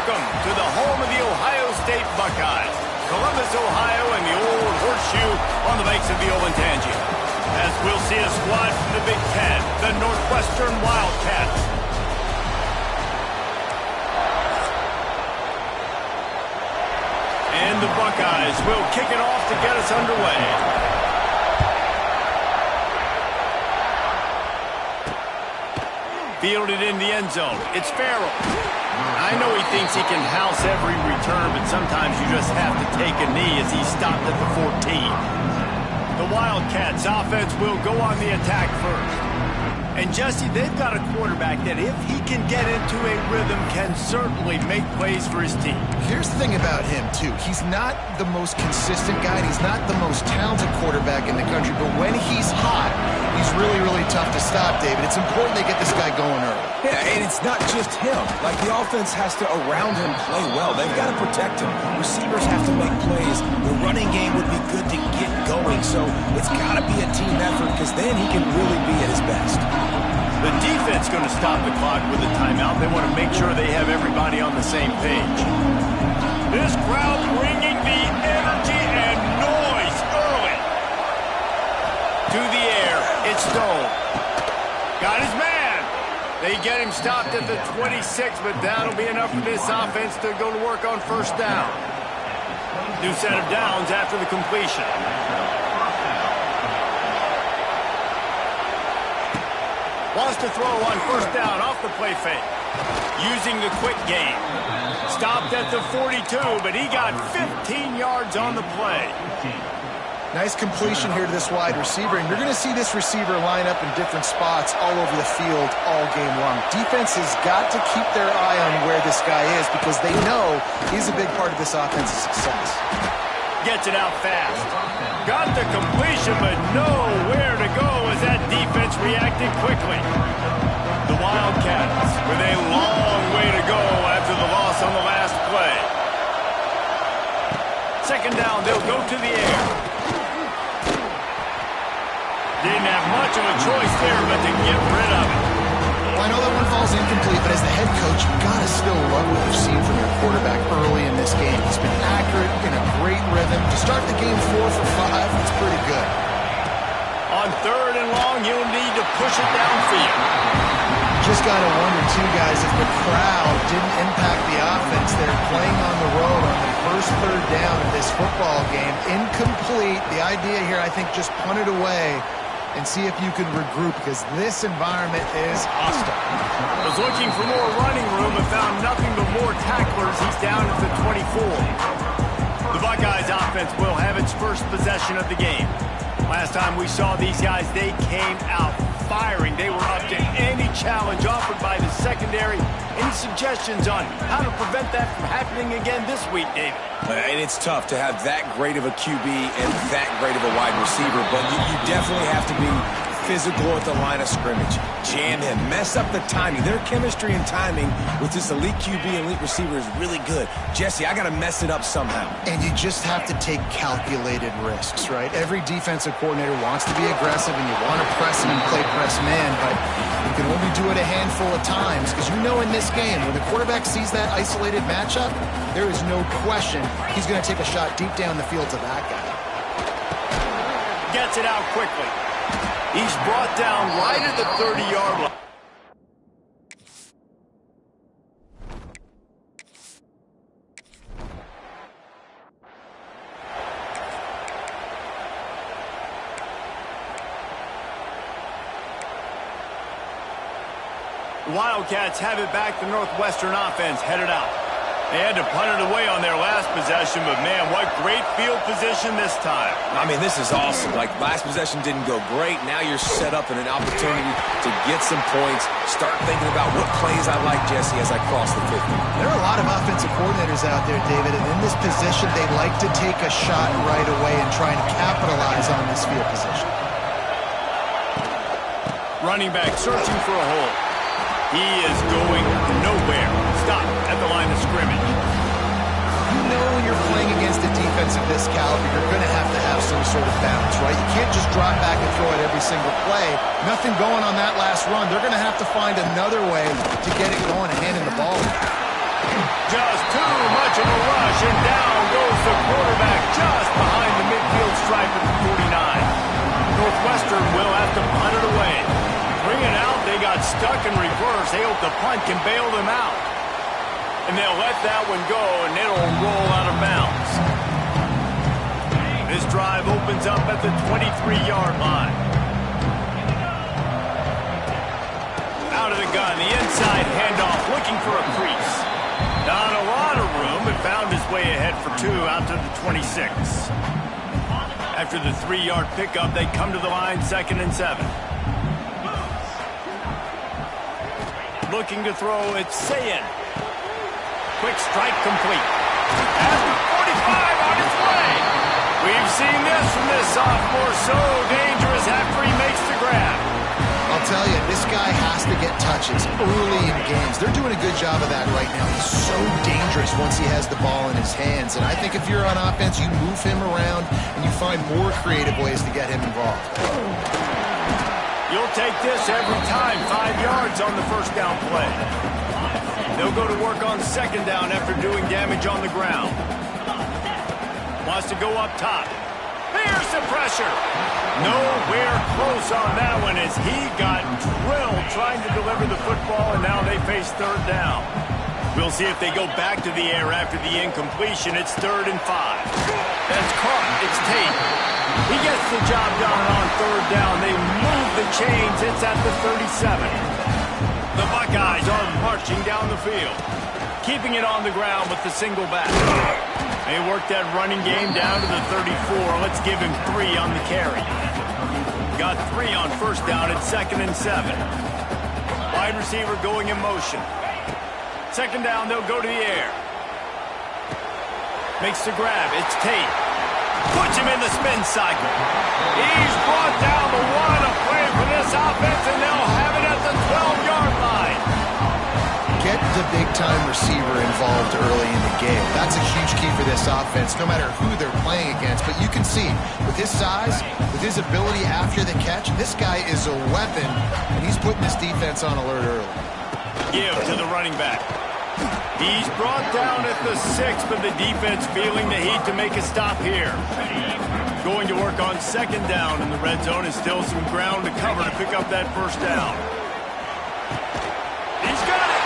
Welcome to the home of the Ohio State Buckeyes, Columbus, Ohio, and the old horseshoe on the banks of the Olentangy. As we'll see a squad from the Big Ten, the Northwestern Wildcats. And the Buckeyes will kick it off to get us underway. Fielded in the end zone. It's Farrell. I know he thinks he can house every return, but sometimes you just have to take a knee as he stopped at the 14. The Wildcats offense will go on the attack first. And Jesse, they've got a quarterback that if he can get into a rhythm can certainly make plays for his team. Here's the thing about him, too. He's not the most consistent guy. He's not the most talented quarterback in the country. But when he's hot, he's really, really tough to stop, David. It's important they get this guy going early. Yeah, and it's not just him. Like, the offense has to, around him, play well. They've got to protect him. Receivers have to make plays. The running game would be good to get going. So it's got to be a team effort because then he can really be at his best. The defense going to stop the clock with a timeout. They want to make sure they have everybody on the same page. This crowd bringing the energy and noise early. To the air, it's Stone. Got his man. They get him stopped at the 26, but that'll be enough for this offense to go to work on first down. New set of downs after the completion. Wants to throw on first down off the play fake. Using the quick game. Stopped at the 42, but he got 15 yards on the play. Nice completion here to this wide receiver, and you're going to see this receiver line up in different spots all over the field all game long. Defense has got to keep their eye on where this guy is because they know he's a big part of this offense's success. Gets it out fast. Got the completion, but nowhere to go as that defense reacted quickly. The Wildcats with a long way to go after the loss on the last play. Second down, they'll go to the air. Didn't have much of a choice there, but to get rid of it. Well, I know that one falls incomplete, but as the head coach, you've got to still love what you've seen from your quarterback early in this game. He's been accurate, in a great rhythm. To start the game 4 for 5, it's pretty good. On third and long, you'll need to push it downfield. Just got to wonder, too, guys, if the crowd didn't impact the offense. They're playing on the road on the first third down of this football game. Incomplete. The idea here, I think, just punt it away and see if you can regroup because this environment is hostile. Was looking for more running room and found nothing but more tacklers. He's down at the 24. The Buckeyes offense will have its first possession of the game. Last time we saw these guys, they came out firing. They were up to any challenge offered by the secondary. Any suggestions on how to prevent that from happening again this week, David? And it's tough to have that great of a QB and that great of a wide receiver, but you definitely have to be physical at the line of scrimmage. Jam him. Mess up the timing. Their chemistry and timing with this elite QB and elite receiver is really good. Jesse, I got to mess it up somehow. And you just have to take calculated risks, right? Every defensive coordinator wants to be aggressive, and you want to press him and play press man, but you can only do it a handful of times because you know in this game, when the quarterback sees that isolated matchup, there is no question he's going to take a shot deep down the field to that guy. Gets it out quickly. He's brought down right at the 30-yard line. The Wildcats have it back. The Northwestern offense headed out. They had to punt it away on their last possession, but man, what great field position this time. I mean, this is awesome. Like, last possession didn't go great. Now you're set up in an opportunity to get some points. Start thinking about what plays I like, Jesse, as I cross the 50. There are a lot of offensive coordinators out there, David, and in this position, they like to take a shot right away and try and capitalize on this field position. Running back searching for a hole. He is going nowhere. Stop at the line of scrimmage. You know when you're playing against a defense of this caliber, you're going to have some sort of balance, right? You can't just drop back and throw it every single play. Nothing going on that last run. They're going to have to find another way to get it going and handing the ball. just too much of a rush, and down goes the quarterback just behind the midfield stripe at the 49. Northwestern will have to punt it away. Bring it out. They got stuck in reverse. They hope the punt can bail them out. And they'll let that one go, and it'll roll out of bounds. This drive opens up at the 23-yard line. Out of the gun, the inside handoff, looking for a crease. Not a lot of room, but found his way ahead for two out to the 26. After the 3-yard pickup, they come to the line, 2nd and 7. Looking to throw, it's Sayin. Quick strike complete. At the 45 on its way. We've seen this from this sophomore, so dangerous after he makes the grab. I'll tell you, this guy has to get touches early in games. They're doing a good job of that right now. He's so dangerous once he has the ball in his hands. And I think if you're on offense, you move him around and you find more creative ways to get him involved. You'll take this every time. 5 yards on the first down play. They'll go to work on 2nd down after doing damage on the ground. Wants to go up top. Here's the pressure. Nowhere close on that one as he got drilled trying to deliver the football, and now they face 3rd down. We'll see if they go back to the air after the incompletion. It's 3rd and 5. That's caught. It's Tate. He gets the job done on 3rd down. They move the chains. It's at the 37. The Buckeyes are marching down the field, keeping it on the ground with the single back. They work that running game down to the 34. Let's give him 3 on the carry. Got 3 on 1st down at 2nd and 7. Wide receiver going in motion. 2nd down, they'll go to the air. Makes the grab. It's Tate. Puts him in the spin cycle. He's brought down the 1, a play for this offense, and they'll have it at the 12-yard line. Get the big-time receiver involved early in the game. That's a huge key for this offense, no matter who they're playing against. But you can see, with his size, with his ability after the catch, this guy is a weapon, and he's putting his defense on alert early. Give to the running back. He's brought down at the 6, but the defense feeling the heat to make a stop here. Going to work on 2nd down in the red zone, and still some ground to cover to pick up that 1st down. He's got it,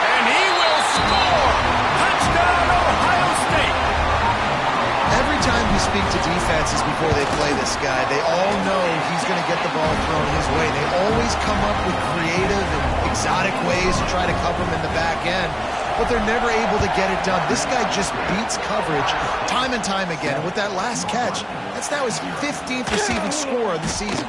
and he will score! Touchdown, Ohio State! Every time you speak to defenses before they play this guy, they all know he's going to get the ball thrown his way. They always come up with creative and exotic ways to try to cover him in the back end, but they're never able to get it done. This guy just beats coverage time and time again. And with that last catch, that's now his 15th receiving score of the season.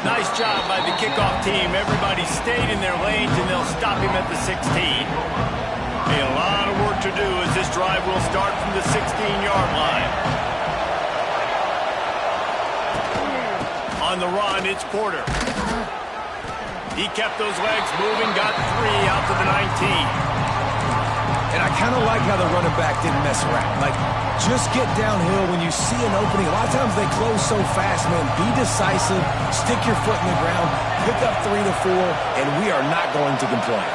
Nice job by the kickoff team. Everybody stayed in their lanes, and they'll stop him at the 16. A lot of work to do as this drive will start from the 16-yard line. On the run, it's Porter. He kept those legs moving, got 3 out to the 19. And I kind of like how the running back didn't mess around. Like, just get downhill when you see an opening. A lot of times they close so fast, man. Be decisive, stick your foot in the ground, pick up 3 to 4, and we are not going to complain.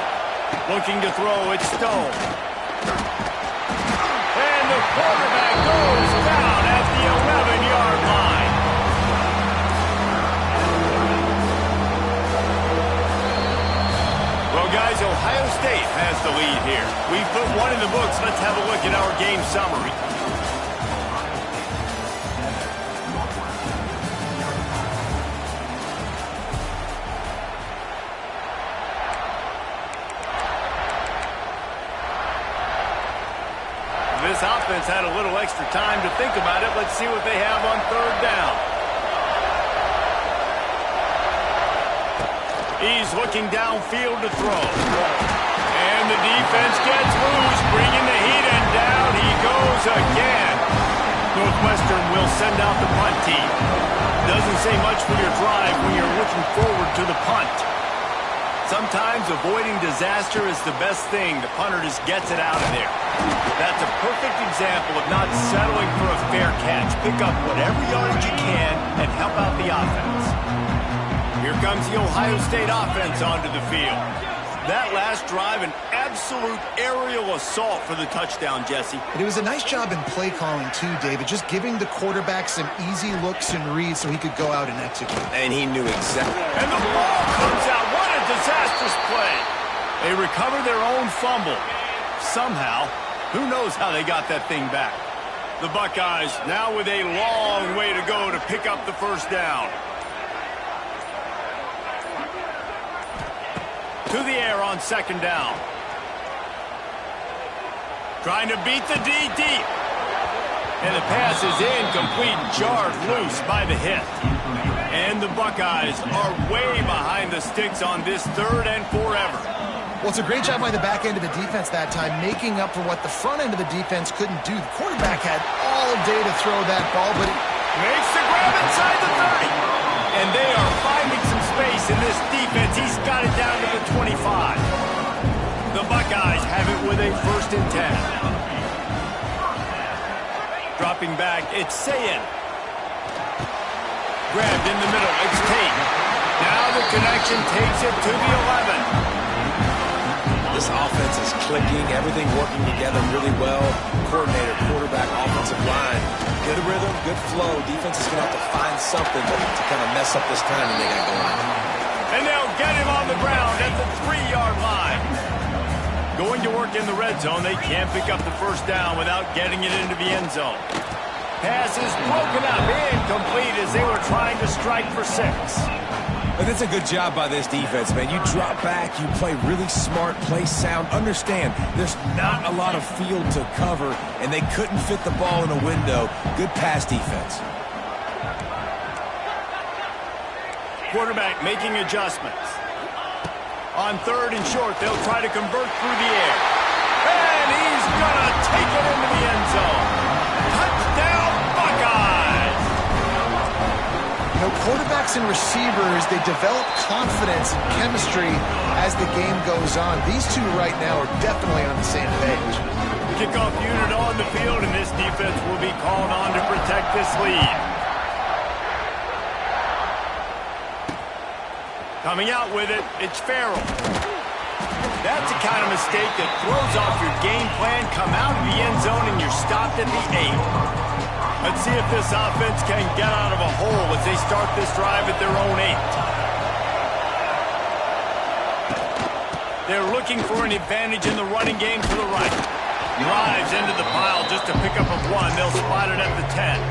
Looking to throw, it's Stone. And the quarterback goes down at the 11-yard line. Well, guys, Ohio State has the lead here. We've put 1 in the books. Let's have a look at our game summary. This offense had a little extra time to think about it. Let's see what they have on 3rd down. He's looking downfield to throw. And the defense gets loose, bringing the heat, and down he goes again. Northwestern will send out the punt team. Doesn't say much for your drive when you're looking forward to the punt. Sometimes avoiding disaster is the best thing. The punter just gets it out of there. That's a perfect example of not settling for a fair catch. Pick up whatever yardage you can and help out the offense. Here comes the Ohio State offense onto the field. That last drive, an absolute aerial assault for the touchdown, Jesse. And it was a nice job in play calling too, David, just giving the quarterback some easy looks and reads so he could go out and execute. And he knew exactly. And the ball comes out. What a disastrous play. They recover their own fumble. Somehow, who knows how they got that thing back. The Buckeyes now with a long way to go to pick up the first down. To the air on second down. Trying to beat the D deep. And the pass is incomplete, jarred loose by the hit. And the Buckeyes are way behind the sticks on this third and forever. Well, it's a great job by the back end of the defense that time, making up for what the front end of the defense couldn't do. The quarterback had all day to throw that ball, but it makes the grab inside the 30. And they are finding some space in this defense. He's got it down to the 25. The Buckeyes have it with a 1st and 10. Dropping back, it's Sayin. Grabbed in the middle, it's Tate. Now the connection takes it to the 11. This offense is clicking, everything working together really well. Coordinator, quarterback, offensive line. Good rhythm, good flow. Defense is going to have to find something to kind of mess up this timing they got going on. And they'll get him on the ground at the 3-yard line. Going to work in the red zone. They can't pick up the first down without getting it into the end zone. Pass is broken up, incomplete as they were trying to strike for 6. But that's a good job by this defense, man. You drop back, you play really smart, play sound. Understand, there's not a lot of field to cover, and they couldn't fit the ball in a window. Good pass defense. Quarterback making adjustments. On 3rd and short, they'll try to convert through the air. And he's going to take it into the end zone. Touchdown, Buckeyes! You know, quarterbacks and receivers, they develop confidence and chemistry as the game goes on. These two right now are definitely on the same page. Kickoff unit on the field, and this defense will be called on to protect this lead. Coming out with it, it's Farrell. That's the kind of mistake that throws off your game plan. Come out of the end zone, and you're stopped at the 8. Let's see if this offense can get out of a hole as they start this drive at their own 8. They're looking for an advantage in the running game to the right. Drives into the pile just to pick up a 1. They'll spot it at the 10.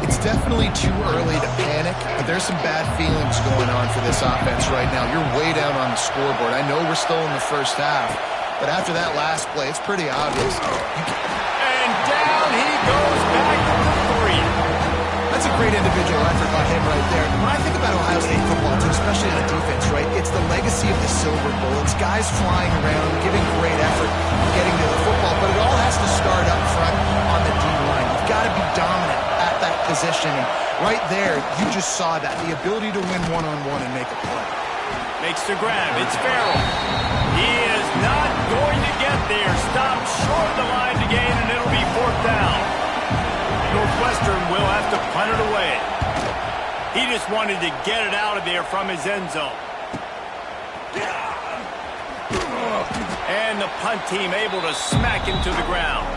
It's definitely too early to panic, but there's some bad feelings going on for this offense right now. You're way down on the scoreboard. I know we're still in the first half, but after that last play, it's pretty obvious. And down he goes back to the 3. That's a great individual effort by him right there. When I think about Ohio State football, too, especially on defense, right, it's the legacy of the Silver Bowl. It's guys flying around, giving great effort, getting to the football, but it all has to start up front on the D-line. You've got to be dominant at that position, and right there, you just saw that, the ability to win one-on-one and make a play. Makes the grab. It's Farrell. He is not going to get there. Stopped short of the line to gain, and it'll be 4th down. Northwestern will have to punt it away. He just wanted to get it out of there from his end zone. And the punt team able to smack him to the ground.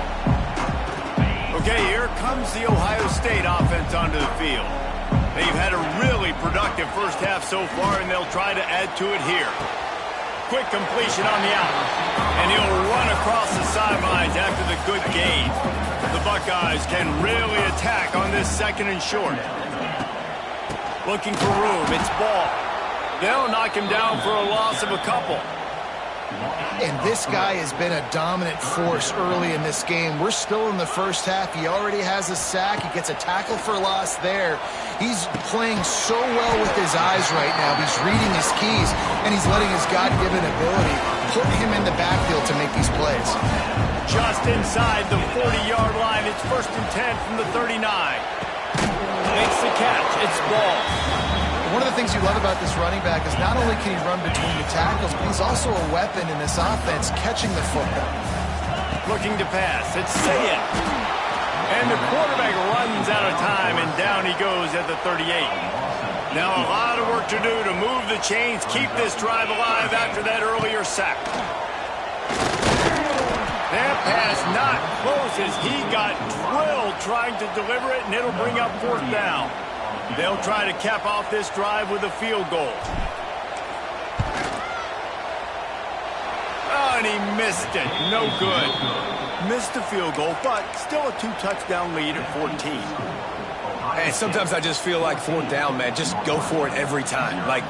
Okay, here comes the Ohio State offense onto the field. They've had a really productive first half so far, and they'll try to add to it here. Quick completion on the out. And he'll run across the sidelines after the good gain. The Buckeyes can really attack on this 2nd and short. Looking for room. It's Ball. They'll knock him down for a loss of a couple. And this guy has been a dominant force early in this game. We're still in the first half. He already has a sack. He gets a tackle for loss there. He's playing so well with his eyes right now. He's reading his keys, and he's letting his God-given ability put him in the backfield to make these plays. Just inside the 40-yard line. It's 1st and 10 from the 39. Makes the catch. It's Ball. One of the things you love about this running back is not only can he run between the tackles, but he's also a weapon in this offense, catching the football. Looking to pass. It's Sayin. And the quarterback runs out of time, and down he goes at the 38. Now a lot of work to do to move the chains, keep this drive alive after that earlier sack. That pass not close as he got drilled trying to deliver it, and it'll bring up 4th down. They'll try to cap off this drive with a field goal. Oh, and he missed it. No good. Missed the field goal, but still a 2-touchdown lead at 14. Hey, sometimes I just feel like 4th down, man. Just go for it every time. Like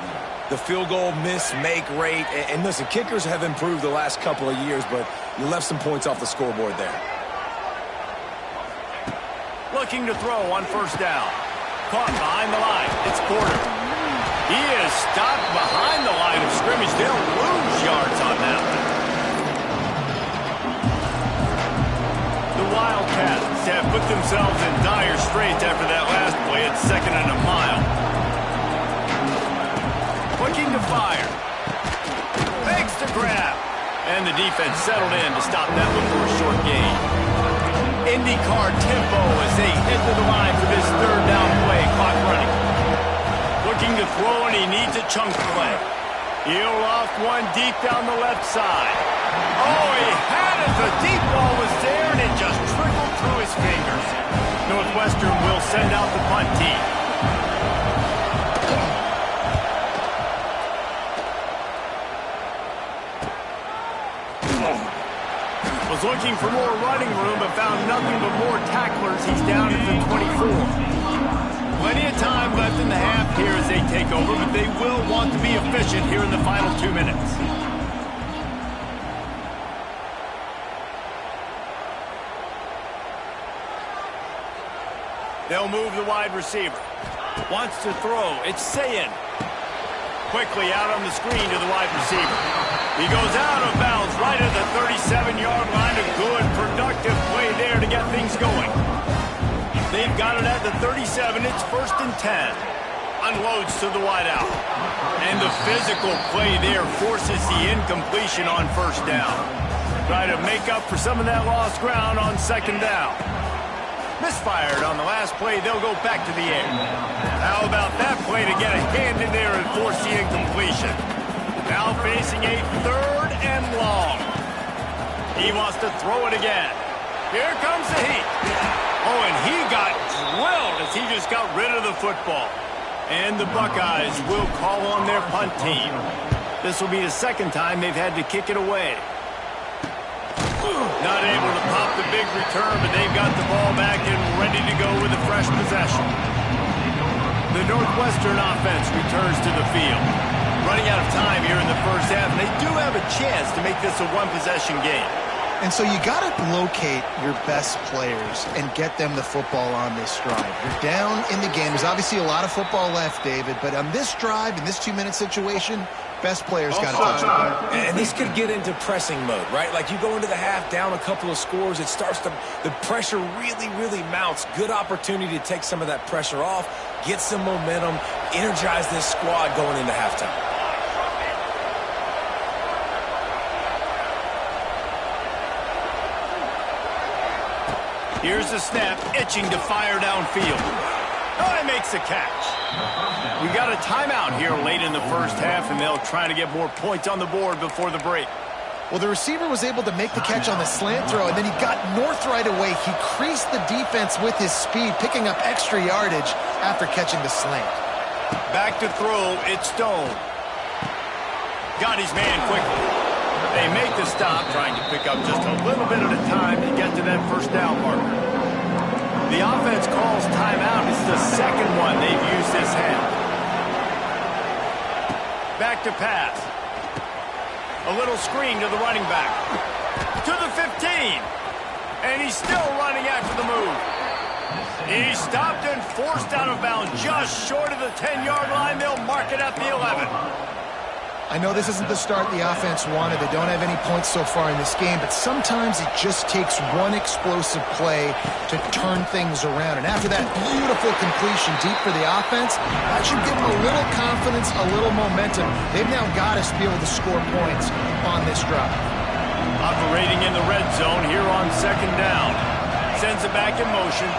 the field goal miss-make rate. And listen, kickers have improved the last couple of years, but you left some points off the scoreboard there. Looking to throw on 1st down. Caught behind the line. It's Porter. He is stopped behind the line of scrimmage. They'll lose yards on that one. The Wildcats have put themselves in dire straits after that last play. It's 2nd and a mile. Looking to fire. Makes the grab. And the defense settled in to stop that one for a short gain. IndyCar tempo as they head to the line for this 3rd down play. Clock running. Looking to throw, and he needs a chunk play. He'll off one deep down the left side. Oh, he had it. The deep ball was there, and it just trickled through his fingers. Northwestern will send out the punt team. Was looking for more running room, but found nothing but more tacklers. He's down at the 24. Plenty of time left in the half here as they take over, but they will want to be efficient here in the final 2 minutes. They'll move the wide receiver. Wants to throw. It's Sayin. Quickly out on the screen to the wide receiver. He goes out of bounds right at the 37-yard line. A good, productive play there to get things going. They've got it at the 37. It's 1st and 10. Unloads to the wideout. And the physical play there forces the incompletion on 1st down. Try to make up for some of that lost ground on 2nd down. Misfired on the last play. They'll go back to the air. How about that play to get a hand in there and force the incompletion? Now facing a 3rd and long. He wants to throw it again. Here comes the heat. Oh, and he got drilled as he just got rid of the football. And the Buckeyes will call on their punt team. This will be the 2nd time they've had to kick it away. Not able to pop the big return, but they've got the ball back and ready to go with a fresh possession. The Northwestern offense returns to the field. Running out of time here in the 1st half, and they do have a chance to make this a 1-possession game. And so you got to locate your best players and get them the football on this drive. You're down in the game. There's obviously a lot of football left, David, but on this drive, in this 2-minute situation, best players got to touch the ball. And this could get into pressing mode, right? Like you go into the half down a couple of scores, it starts to, the pressure really mounts. Good opportunity to take some of that pressure off, get some momentum, energize this squad going into halftime. Here's the snap, itching to fire downfield. Oh, he makes the catch. We got a timeout here late in the 1st half, and they'll try to get more points on the board before the break. Well, the receiver was able to make the catch on the slant throw, and then he got North right away. He creased the defense with his speed, picking up extra yardage after catching the slant. Back to throw, it's Stone. Got his man quickly. They make the stop, trying to pick up just a little bit at a time to get to that 1st down marker. The offense calls timeout. It's the 2nd one they've used this half. Back to pass. A little screen to the running back. To the 15. And he's still running after the move. He's stopped and forced out of bounds just short of the 10-yard line. They'll mark it at the 11. I know this isn't the start the offense wanted. They don't have any points so far in this game, but sometimes it just takes one explosive play to turn things around. And after that beautiful completion deep for the offense, that should give them a little confidence, a little momentum. They've now got to be able to score points on this drive. Operating in the red zone here on 2nd down. Sends it back in motion.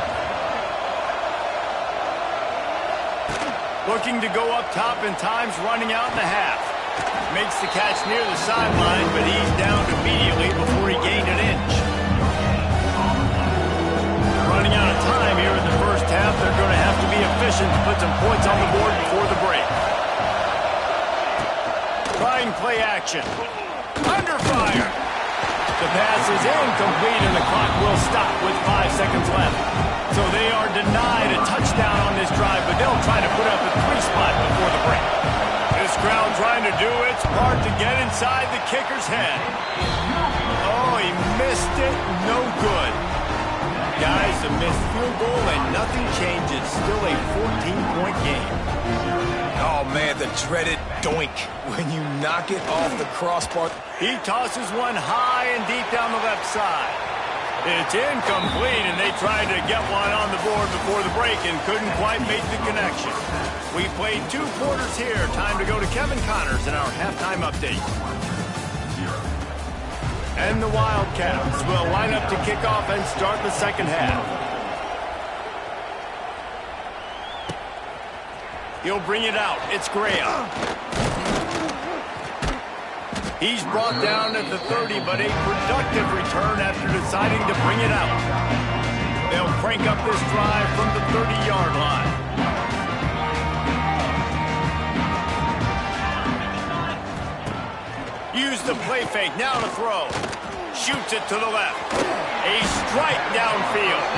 Looking to go up top, and time's running out in the half. Makes the catch near the sideline, but he's down immediately before he gained an inch. Running out of time here in the first half. They're going to have to be efficient to put some points on the board before the break. Trying play action. Under fire. The pass is incomplete, and the clock will stop with 5 seconds left. So they are denied a touchdown on this drive, but they'll try to put up a 3-spot before the break. This crowd trying to do its part to get inside the kicker's head. Oh, he missed it. No good. Guys, a missed field goal and nothing changes. Still a 14-point game. Oh, man, the dreaded doink when you knock it off the crossbar. He tosses one high and deep down the left side. It's incomplete, and they tried to get one on the board before the break and couldn't quite make the connection. We played 2 quarters here. Time to go to Kevin Connors in our halftime update. And the Wildcats will line up to kick off and start the second half. He'll bring it out. It's Graham. He's brought down at the 30, but a productive return after deciding to bring it out. They'll crank up this drive from the 30-yard line. Use the play fake, now to throw. Shoots it to the left. A strike downfield.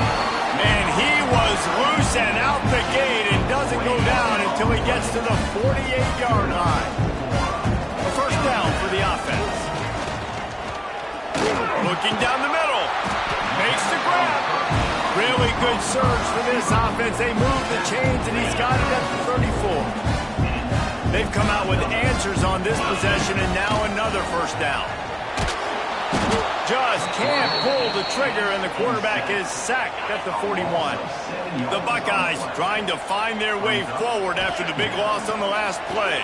And he was loose and out the gate and doesn't go down until he gets to the 48-yard line. A first down for the offense. Looking down the middle. Makes the grab. Really good surge for this offense. They move the chains, and he's got it at the 34. They've come out with answers on this possession, and now another first down. Just can't pull the trigger, and the quarterback is sacked at the 41. The Buckeyes trying to find their way forward after the big loss on the last play.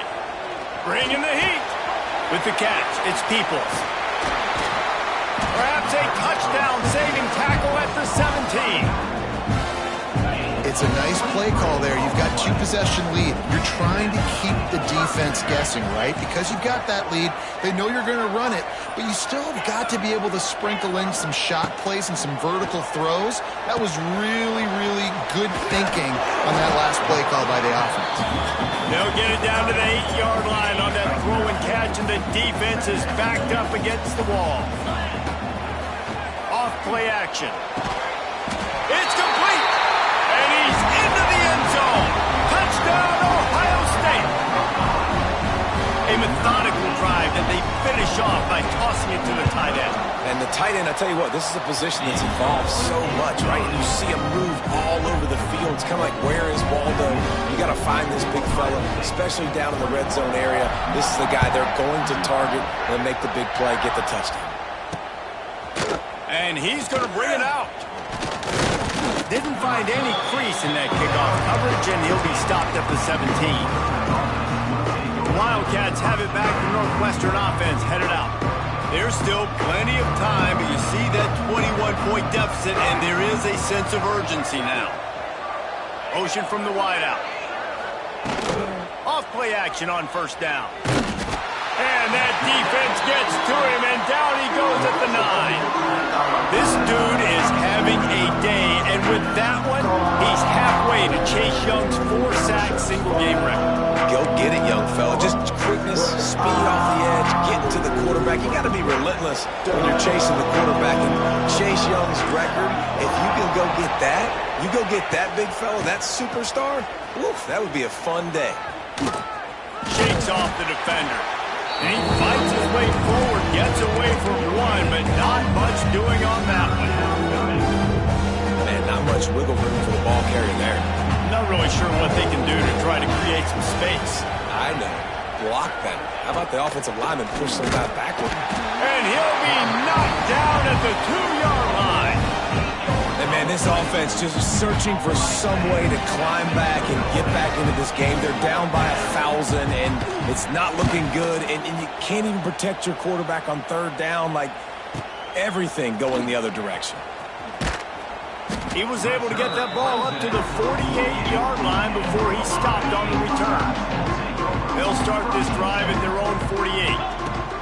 Bringing the heat. With the catch, it's Peoples. Perhaps a touchdown-saving tackle at the 17. It's a nice play call there. You've got 2-possession lead. You're trying to keep the defense guessing, right? Because you've got that lead, they know you're going to run it, but you still have got to be able to sprinkle in some shot plays and some vertical throws. That was really, really good thinking on that last play call by the offense. They'll get it down to the 8-yard line on that throw and catch, and the defense is backed up against the wall. Off play action. It's complete. And he's into the end zone. Touchdown, Ohio State. A methodical drive that they finish off by tossing it to the tight end. And the tight end, I tell you what, this is a position that's involved so much, right? And you see him move all over the field. It's kind of like, where is Waldo? You got to find this big fella, especially down in the red zone area. This is the guy they're going to target and make the big play, get the touchdown. And he's going to bring it out. Didn't find any crease in that kickoff coverage, and he'll be stopped at the 17. The Wildcats have it back. The Northwestern offense headed out. There's still plenty of time, but you see that 21-point deficit, and there is a sense of urgency now. Motion from the wideout. Off play action on first down. And that defense gets to him, and down he goes at the 9. This dude is having a day, and with that one, he's halfway to Chase Young's 4-sack single-game record. Go get it, young fella. Just quickness, speed off the edge, getting to the quarterback. You got to be relentless when you're chasing the quarterback. And Chase Young's record, if you can go get that, you go get that big fella, that superstar, woof, that would be a fun day. Shakes off the defender. And he fights his way forward, gets away from one, but not much doing on that one. Man, not much wiggle room for the ball carrier there. Not really sure what they can do to try to create some space. I know. Block better. How about the offensive lineman push some guy backward? And he'll be knocked down at the 2-yard line. And man, this offense just searching for some way to climb back and get back into this game. They're down by 1,000, and it's not looking good. And you can't even protect your quarterback on third down. Like, everything going the other direction. He was able to get that ball up to the 48-yard line before he stopped on the return. They'll start this drive at their own 48.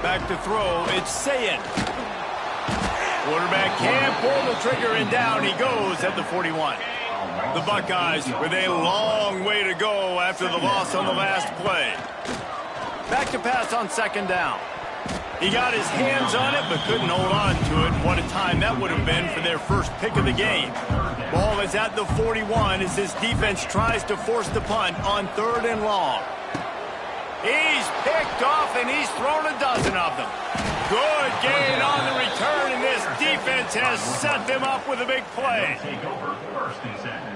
Back to throw, it's Sayin. Quarterback can't pull the trigger, and down he goes at the 41. The Buckeyes with a long way to go after the loss on the last play. Back to pass on second down. He got his hands on it, but couldn't hold on to it. What a time that would have been for their first pick of the game. Ball is at the 41 as this defense tries to force the punt on 3rd and long. He's picked off, and he's thrown a dozen of them. Good gain on the return, and this defense has set them up with a big play.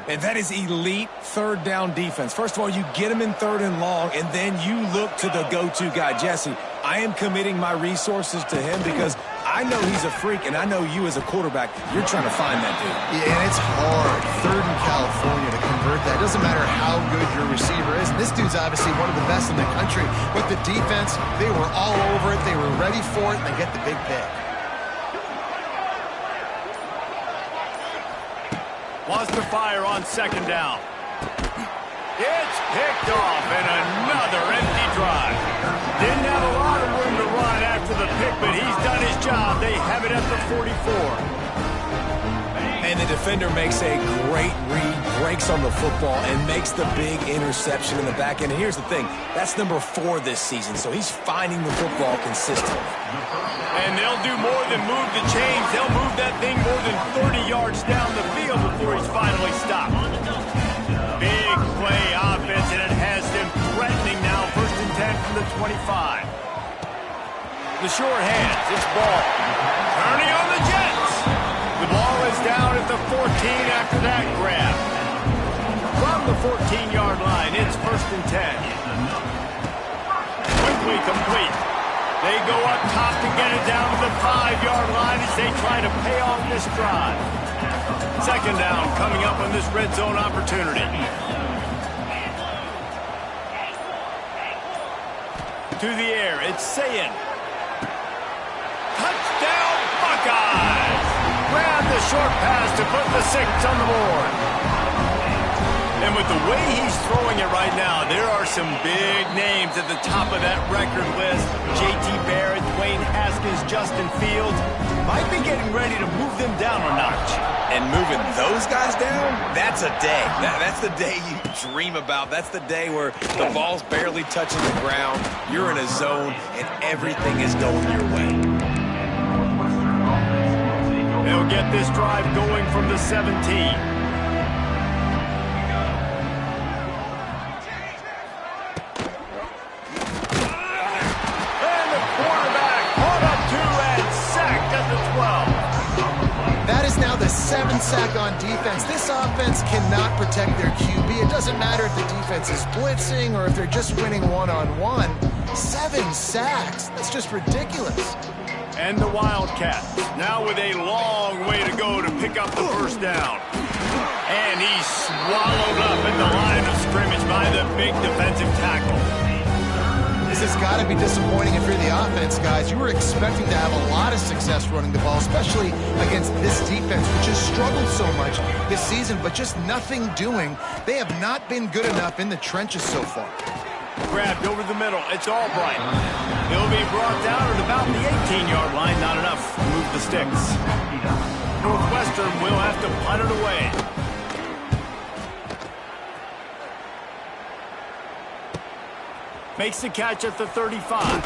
And that is elite 3rd down defense. First of all, you get him in 3rd and long, and then you look to the go-to guy. Jesse, I am committing my resources to him because I know he's a freak, and I know you as a quarterback, you're trying to find that dude. Yeah, and it's hard, 3rd in California, to convert that. It doesn't matter how good your receiver is. And this dude's obviously one of the best in the country. But the defense, they were all over it. They were ready for it, and they get the big pick. Wants to fire on second down. It's picked off, and another empty drive. Didn't have a lot of room to run after the pick, but he's done his job. They have it at the 44. And the defender makes a great read, breaks on the football, and makes the big interception in the back end. And here's the thing, that's number 4 this season, so he's finding the football consistently. And they'll do more than move the chains. They'll move that thing more than 30 yards down the field before he's finally stopped. Big play offense, and it has them threatening now. 1st and 10 from the 25. The short hands, it's ball. Turning on the Jets. The ball is down at the 14 after that grab. From the 14-yard line, it's 1st and 10. Quickly complete. They go up top to get it down to the 5-yard line as they try to pay off this drive. Second down coming up on this red zone opportunity. To the air, it's Sayin. Touchdown, Buckeyes! Grab the short pass to put the 6 on the board. And with the way he's throwing it right now, there are some big names at the top of that record list. J.T. Barrett, Dwayne Haskins, Justin Fields might be getting ready to move them down a notch. And moving those guys down, that's a day. That's the day you dream about. That's the day where the ball's barely touching the ground, you're in a zone, and everything is going your way. They'll get this drive going from the 17. Now the 7th sack on defense. This offense cannot protect their QB. It doesn't matter if the defense is blitzing or if they're just winning one-on-one. 7 sacks. That's just ridiculous. And the Wildcats now with a long way to go to pick up the 1st down. And he's swallowed up at the line of scrimmage by the big defensive tackle. This has got to be disappointing if you're the offense, guys. You were expecting to have a lot of success running the ball, especially against this defense, which has struggled so much this season, but just nothing doing. They have not been good enough in the trenches so far. Grabbed over the middle. It's Albright. He'll be brought down at about the 18-yard line. Not enough to move the sticks. Northwestern will have to punt it away. Makes the catch at the 35.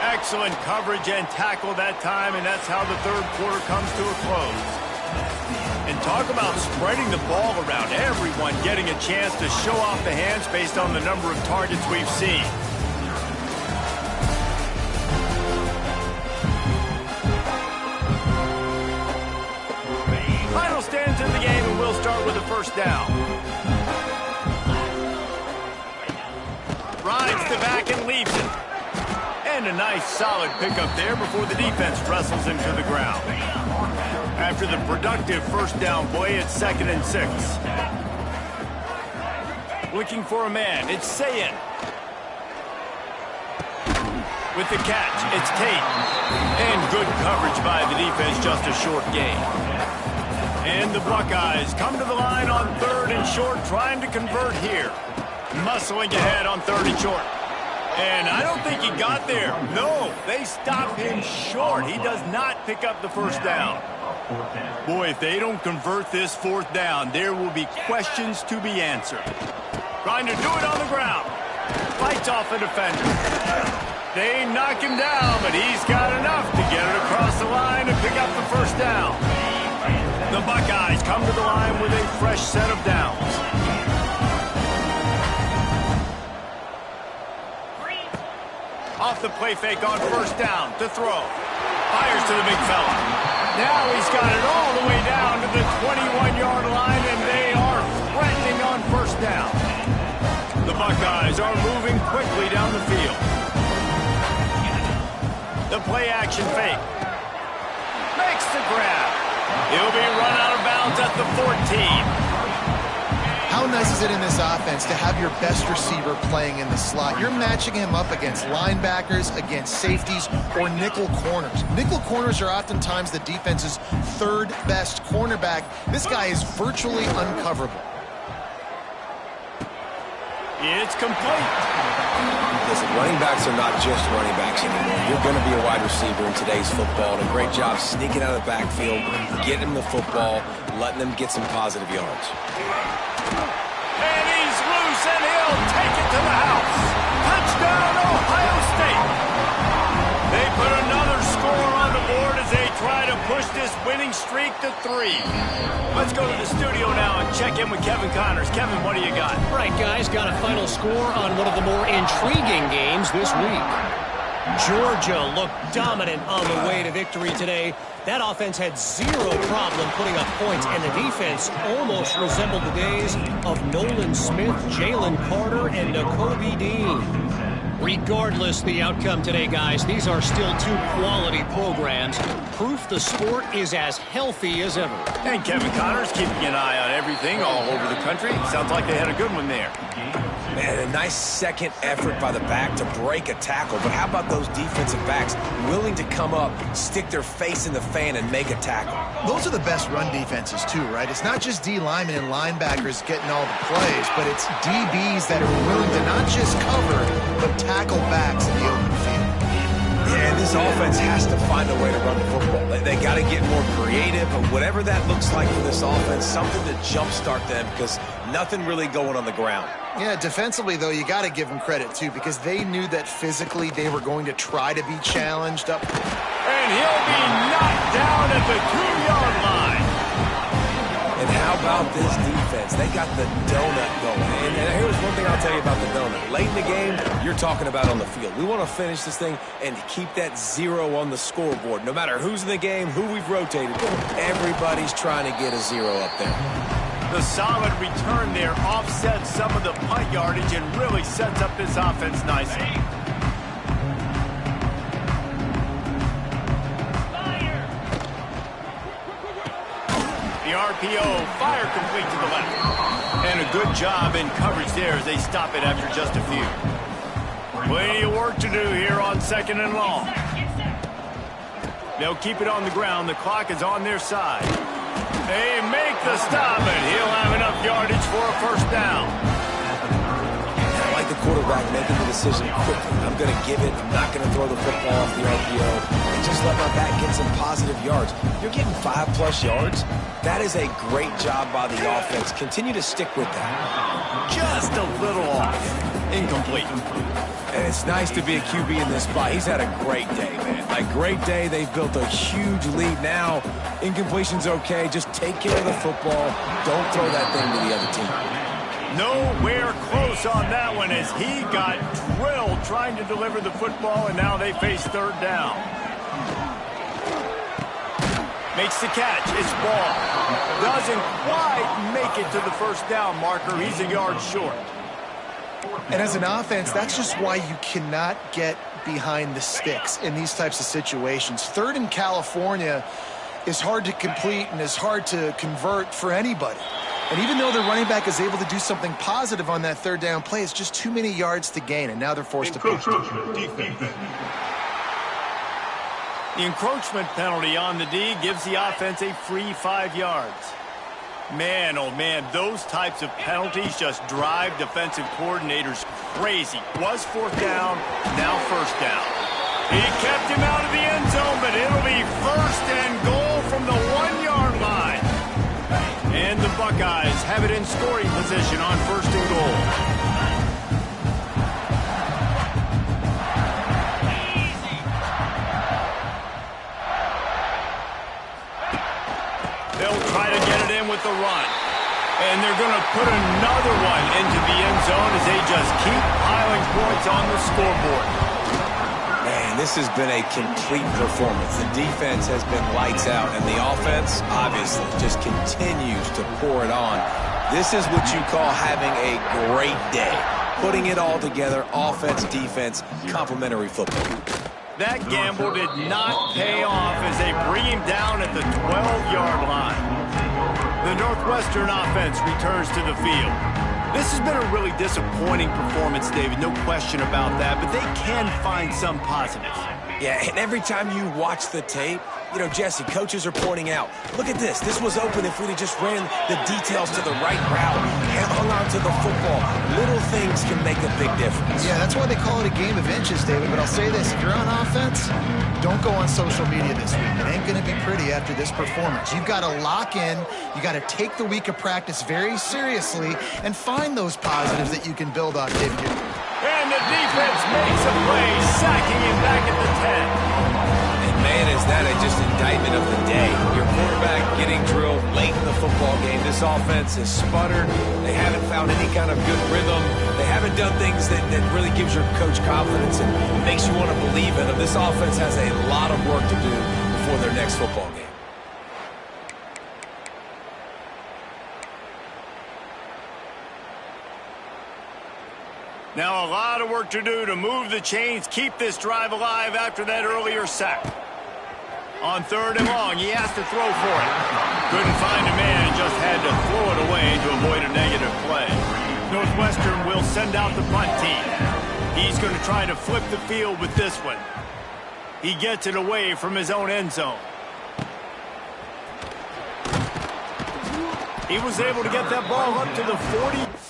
Excellent coverage and tackle that time, and that's how the 3rd quarter comes to a close. And talk about spreading the ball around. Everyone getting a chance to show off the hands based on the number of targets we've seen. Final stands in the game, and we'll start with the 1st down. Rides the back and leaves it. And a nice solid pickup there before the defense wrestles him to the ground. After the productive 1st down play, it's 2nd and 6. Looking for a man, it's Sayin. With the catch, it's Tate. And good coverage by the defense, just a short gain. And the Buckeyes come to the line on 3rd and short, trying to convert here. Muscling ahead on 3rd and short. And I don't think he got there. No, they stop him short. He does not pick up the first down. Boy, if they don't convert this 4th down, there will be questions to be answered. Trying to do it on the ground. Fights off a defender. They knock him down, but he's got enough to get it across the line and pick up the first down. The Buckeyes come to the line with a fresh set of downs. Off the play fake on 1st down to throw. Fires to the big fella. Now he's got it all the way down to the 21-yard line, and they are threatening on 1st down. The Buckeyes are moving quickly down the field. The play action fake. Makes the grab. He'll be run out of bounds at the 14. How nice is it in this offense to have your best receiver playing in the slot? You're matching him up against linebackers, against safeties, or nickel corners. Nickel corners are oftentimes the defense's 3rd best cornerback. This guy is virtually uncoverable. It's complete. Listen, running backs are not just running backs anymore. You're going to be a wide receiver in today's football, and a great job sneaking out of the backfield, getting him the football, letting him get some positive yards. And he's loose, and he'll take it to the house. Touchdown, Ohio State. They put another score on the board as they try to push this winning streak to 3. Let's go to the studio now and check in with Kevin Connors. Kevin, what do you got? Right, guys, got a final score on one of the more intriguing games this week. Georgia looked dominant on the way to victory today. That offense had zero problem putting up points, and the defense almost resembled the days of Nolan Smith, Jalen Carter, and Nakobe Dean. Regardless the outcome today, guys, these are still 2 quality programs. Proof the sport is as healthy as ever. And Kevin Connors keeping an eye on everything all over the country. Sounds like they had a good one there. Man, a nice second effort by the back to break a tackle. But how about those defensive backs willing to come up, stick their face in the fan, and make a tackle? Those are the best run defenses, too, right? It's not just D linemen and linebackers getting all the plays, but it's DBs that are willing to not just cover, but tackle backs in the open field. Yeah, this offense has to find a way to run the football. They got to get more creative, but whatever that looks like for this offense, something to jumpstart them, because nothing really going on the ground. Yeah, defensively, though, you got to give them credit, too, because they knew that physically they were going to try to be challenged up. And he'll be knocked down at the 2-yard line. And how about this defense? They got the donut going. And here's one thing I'll tell you about the donut. Late in the game, you're talking about on the field. We want to finish this thing and keep that 0 on the scoreboard. No matter who's in the game, who we've rotated, everybody's trying to get a 0 up there. The solid return there offsets some of the punt yardage and really sets up this offense nicely. The RPO, fire complete to the left. And a good job in coverage there as they stop it after just a few. Plenty of work to do here on 2nd and long. They'll keep it on the ground. The clock is on their side. They make the stop, and he'll have enough yardage for a first down. I like the quarterback making the decision quickly. I'm going to give it. I'm not going to throw the football off the RPO. And just let my back get some positive yards. You're getting 5+ yards. That is a great job by the offense. Continue to stick with that. Just a little off. Incomplete. And it's nice to be a QB in this spot. He's had a great day, man. Like, great day. They've built a huge lead now. Incompletion's okay. Just take care of the football. Don't throw that thing to the other team. Nowhere close on that one as he got drilled trying to deliver the football, and now they face 3rd down. Makes the catch. It's ball. Doesn't quite make it to the first down marker. He's a yard short. And as an offense, that's just why you cannot get behind the sticks in these types of situations. 3rd in California is hard to complete and is hard to convert for anybody. And even though the running back is able to do something positive on that 3rd down play, it's just too many yards to gain, and now they're forced to punt. The encroachment penalty on the D gives the offense a free 5 yards. Man, oh man, those types of penalties just drive defensive coordinators crazy. Was fourth down, now first down. He kept him out of the end zone, but it'll be first and goal from the 1-yard line. And the Buckeyes have it in scoring position on first and goal. They'll try to get it in with the run. And they're going to put another one into the end zone as they just keep piling points on the scoreboard. Man, this has been a complete performance. The defense has been lights out, and the offense, obviously, just continues to pour it on. This is what you call having a great day. Putting it all together, offense, defense, complementary football. That gamble did not pay off as they bring him down at the 12-yard line. The Northwestern offense returns to the field. This has been a really disappointing performance, David, no question about that, but they can find some positives. Yeah, and every time you watch the tape, you know, Jesse, coaches are pointing out, look at this. This was open if we'd have just ran the details to the right route and hung on to the football. Little things can make a big difference. Yeah, that's why they call it a game of inches, David. But I'll say this, if you're on offense, don't go on social media this week. It ain't going to be pretty after this performance. You've got to lock in. You got to take the week of practice very seriously and find those positives that you can build on, David. And the defense makes a play, sacking him back at the 10. Man, is that just indictment of the day. Your quarterback getting drilled late in the football game. This offense has sputtered. They haven't found any kind of good rhythm. They haven't done things that really gives your coach confidence and makes you want to believe in them. This offense has a lot of work to do before their next football game. Now a lot of work to do to move the chains, keep this drive alive after that earlier sack. On third and long, he has to throw for it. Couldn't find a man and just had to throw it away to avoid a negative play. Northwestern will send out the punt team. He's going to try to flip the field with this one. He gets it away from his own end zone. He was able to get that ball up to the 40.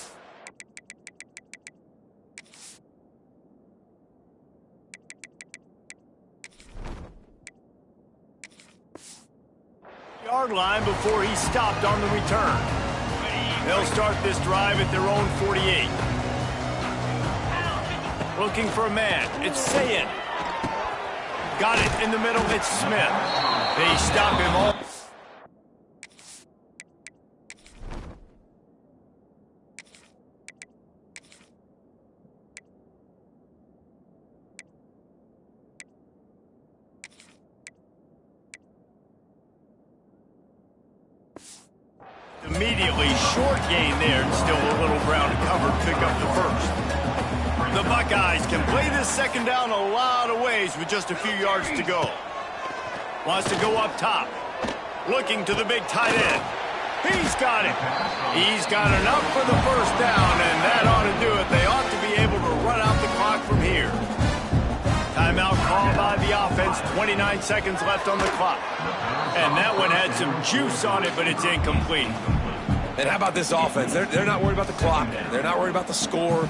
Yard line before he stopped on the return. They'll start this drive at their own 48. Looking for a man. It's Sayin. Got it in the middle. It's Smith. They stop him all. Immediately, short gain there, and still a little ground covered, pick up the first. The Buckeyes can play this second down a lot of ways with just a few yards to go. Wants to go up top. Looking to the big tight end. He's got it. He's got enough for the first down, and that ought to do it. They ought to be able to run out the clock from here. Timeout called by the offense. 29 seconds left on the clock. And that one had some juice on it, but it's incomplete. And how about this offense? They're not worried about the clock. They're not worried about the score.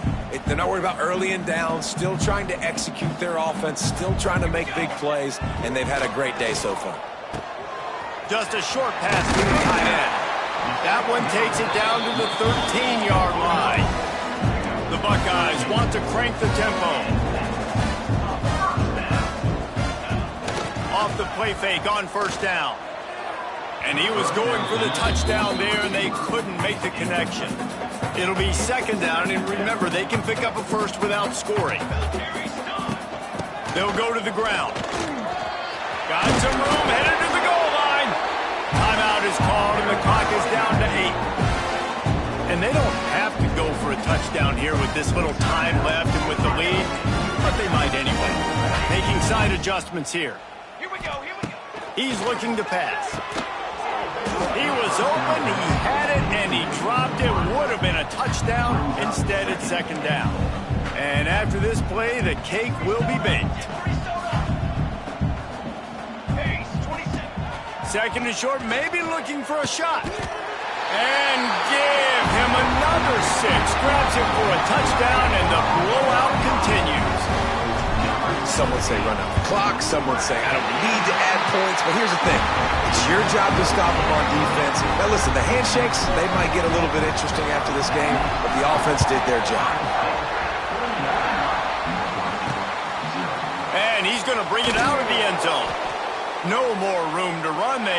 They're not worried about early and down. Still trying to execute their offense. Still trying to make big plays. And they've had a great day so far. Just a short pass to the tight end. That one takes it down to the 13-yard line. The Buckeyes want to crank the tempo. Off the play fake on first down. And he was going for the touchdown there, and they couldn't make the connection. It'll be second down, and remember, they can pick up a first without scoring. They'll go to the ground. Got some room, headed to the goal line. Timeout is called, and the clock is down to 8. And they don't have to go for a touchdown here with this little time left and with the lead, but they might anyway. Making side adjustments here. He's looking to pass. He was open, he had it, and he dropped it. Would have been a touchdown. Instead, it's second down. And after this play, the cake will be baked. Second and short, maybe looking for a shot. And give him another 6. Grabs him for a touchdown, and the blowout continues. Some would say run out the clock. Some would say I don't need to add points. But here's the thing. It's your job to stop them on defense. Now, listen, the handshakes, they might get a little bit interesting after this game, but the offense did their job. And he's going to bring it out of the end zone. No more room to run. They